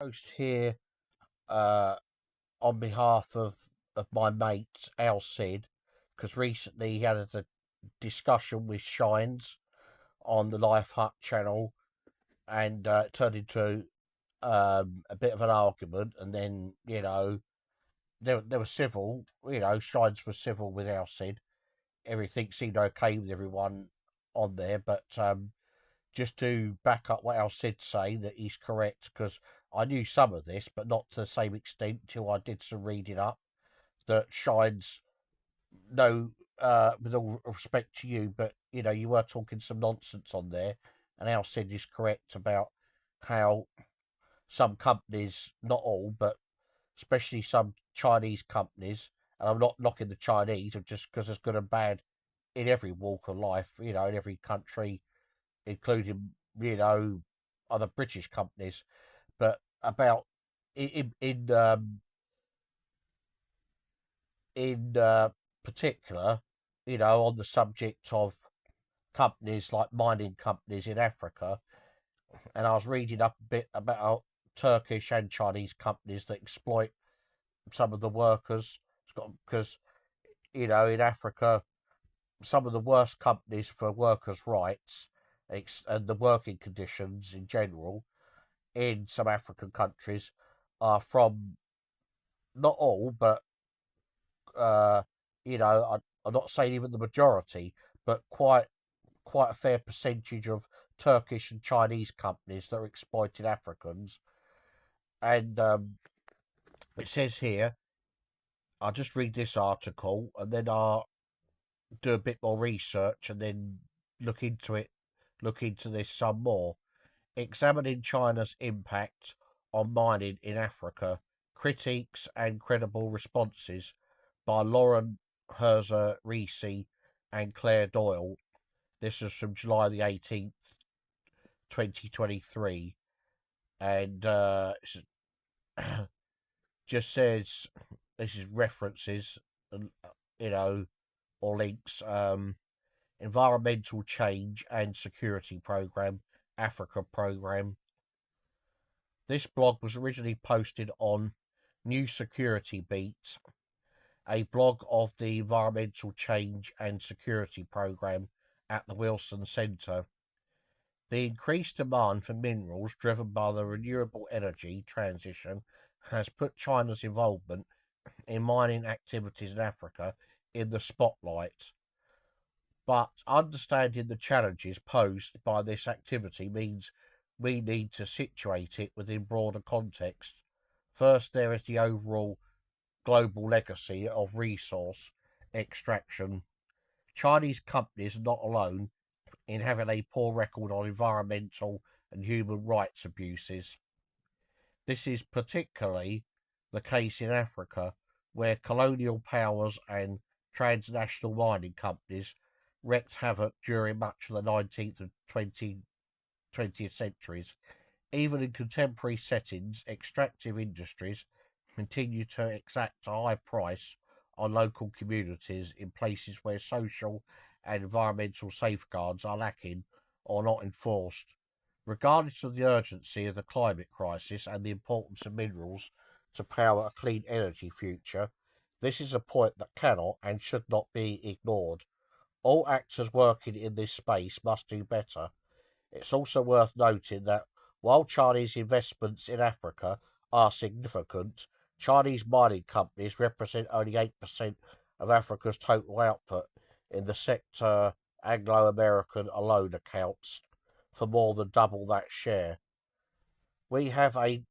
post here uh, on behalf of my mate Al Sid, because recently he had a discussion with Shines on the Life Hut channel, and it turned into a bit of an argument, and then they were civil. Shines was civil with Al Sid. Everything seemed okay with everyone on there, but just to back up what Al Sid saying, that he's correct, because I knew some of this, but not to the same extent till I did some reading up. That Shines, no, with all respect to you, but you were talking some nonsense on there, and Al Sid is correct about how some companies, not all, but especially some Chinese companies, and I'm not knocking the Chinese, just because there's good and bad in every walk of life, in every country, including other British companies, but about in particular, on the subject of companies like mining companies in Africa, and I was reading up a bit about Turkish and Chinese companies that exploit some of the workers, because in Africa, some of the worst companies for workers' rights and the working conditions in general in some African countries are from, not all, but uh, I'm not saying even the majority, but quite a fair percentage of Turkish and Chinese companies that are exploiting Africans. And it says here, I'll just read this article and then I'll do a bit more research and then look into it, look into this some more. Examining China's impact on mining in Africa, critiques and credible responses, by Lauren Herzer Reese and Claire Doyle. This is from July the 18th, 2023. And just says, this is references, you know, or links. Environmental Change and Security Program, Africa Program. This blog was originally posted on New Security Beat, a blog of the Environmental Change and Security Program at the Wilson Centre. The increased demand for minerals driven by the renewable energy transition has put China's involvement in mining activities in Africa in the spotlight. But understanding the challenges posed by this activity means we need to situate it within broader context. First, there is the overall global legacy of resource extraction. Chinese companies are not alone in having a poor record on environmental and human rights abuses. This is particularly the case in Africa, where colonial powers and transnational mining companies wreaked havoc during much of the 19th and 20th centuries. Even in contemporary settings, extractive industries continue to exact a high price on local communities in places where social and environmental safeguards are lacking or not enforced. Regardless of the urgency of the climate crisis and the importance of minerals to power a clean energy future, this is a point that cannot and should not be ignored. All actors working in this space must do better. It's also worth noting that while Chinese investments in Africa are significant, Chinese mining companies represent only 8% of Africa's total output. In the sector, Anglo-American alone accounts for more than double that share. We have a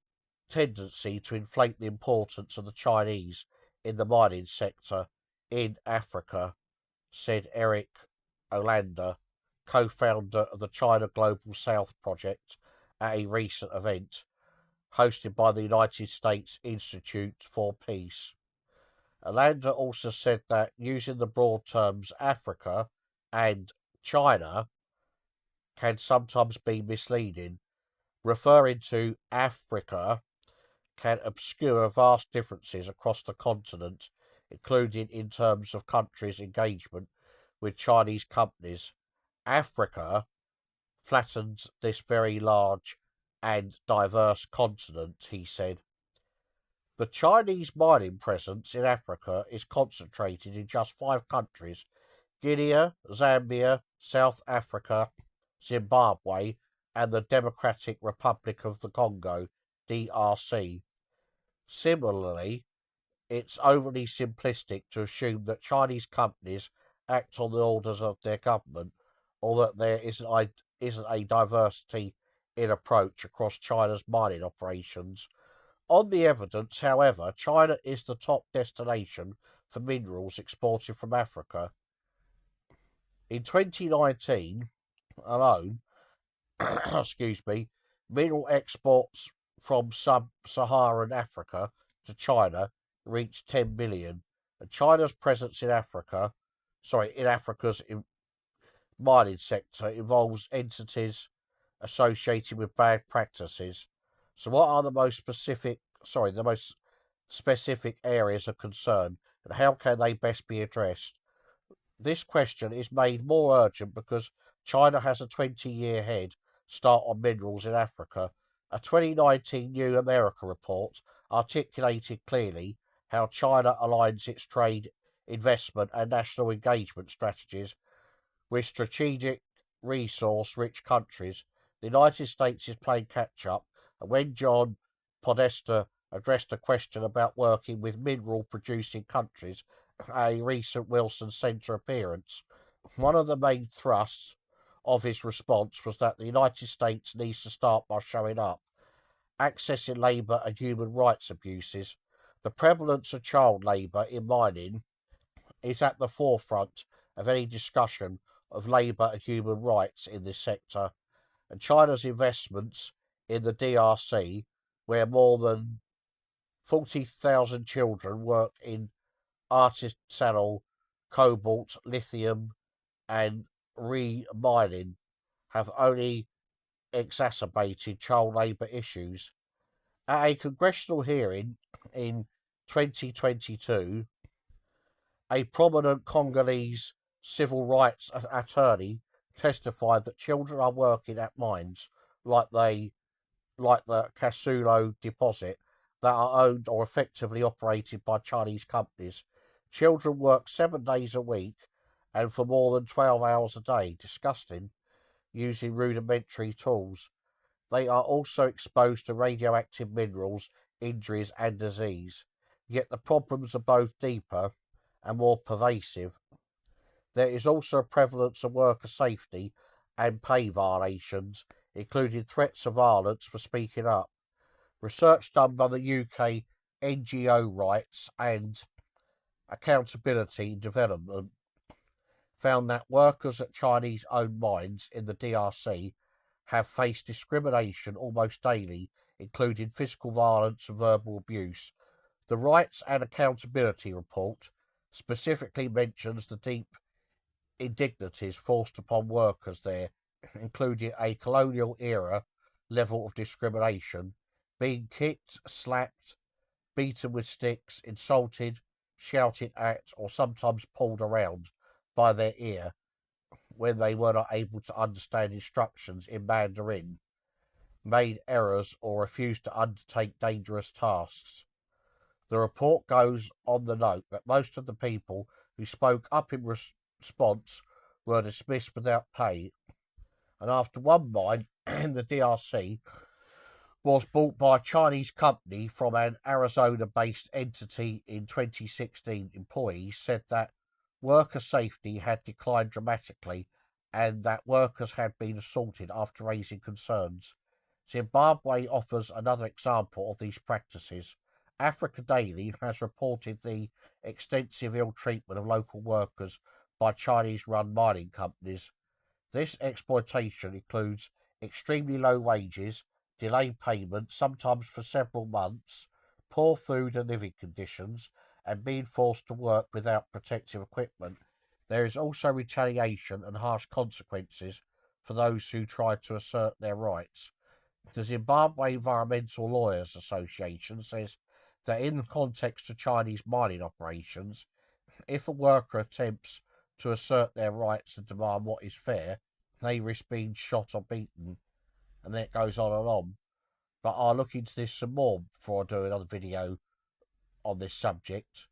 tendency to inflate the importance of the Chinese in the mining sector in Africa, said Eric Olander, co-founder of the China Global South Project, at a recent event hosted by the United States Institute for Peace. Olander also said that using the broad terms Africa and China can sometimes be misleading. Referring to Africa can obscure vast differences across the continent, including in terms of countries' engagement with Chinese companies. Africa flattens this very large and diverse continent, he said. The Chinese mining presence in Africa is concentrated in just 5 countries: Guinea, Zambia, South Africa, Zimbabwe, and the Democratic Republic of the Congo, DRC. Similarly, it's overly simplistic to assume that Chinese companies act on the orders of their government, or that there isn't a diversity in approach across China's mining operations. On the evidence, however, China is the top destination for minerals exported from Africa. In 2019 alone, excuse me, mineral exports from sub-Saharan Africa to China reached 10 billion. And China's presence in Africa's mining sector involves entities associated with bad practices. So, what are the most specific areas of concern, and how can they best be addressed? This question is made more urgent because China has a 20-year head start on minerals in Africa. A 2019 New America report articulated clearly how China aligns its trade, investment, and national engagement strategies with strategic, resource rich countries. The United States is playing catch up, and when John Podesta addressed a question about working with mineral producing countries at a recent Wilson Centre appearance, one of the main thrusts of his response was that the United States needs to start by showing up, accessing labour and human rights abuses. The prevalence of child labour in mining is at the forefront of any discussion of labour and human rights in this sector, and China's investments in the DRC, where more than 40,000 children work in artisanal cobalt, lithium, and re-mining, have only exacerbated child labour issues. At a congressional hearing in 2022, a prominent Congolese civil rights attorney testified that children are working at mines like the Kasulo deposit that are owned or effectively operated by Chinese companies. Children work 7 days a week and for more than 12 hours a day, disgusting, using rudimentary tools. They are also exposed to radioactive minerals, injuries, and disease. Yet the problems are both deeper and more pervasive. There is also a prevalence of worker safety and pay violations, including threats of violence for speaking up. Research done by the UK NGO Rights and Accountability in Development found that workers at Chinese-owned mines in the DRC have faced discrimination almost daily, including physical violence and verbal abuse. The Rights and Accountability report specifically mentions the deep indignities forced upon workers there, including a colonial era level of discrimination, being kicked, slapped, beaten with sticks, insulted, shouted at, or sometimes pulled around by their ear when they were not able to understand instructions in Mandarin, made errors, or refused to undertake dangerous tasks. The report goes on to note that most of the people who spoke up in response were dismissed without pay, and after one mine in the DRC was bought by a Chinese company from an Arizona-based entity in 2016, employees said that worker safety had declined dramatically and that workers had been assaulted after raising concerns. Zimbabwe offers another example of these practices. Africa Daily has reported the extensive ill treatment of local workers by Chinese-run mining companies. This exploitation includes extremely low wages, delayed payments, sometimes for several months, poor food and living conditions, and being forced to work without protective equipment. There is also retaliation and harsh consequences for those who try to assert their rights. The Zimbabwe Environmental Lawyers Association says that in the context of Chinese mining operations, if a worker attempts to assert their rights and demand what is fair, they risk being shot or beaten, and then it goes on and on. but I'll look into this some more before I do another video on this subject.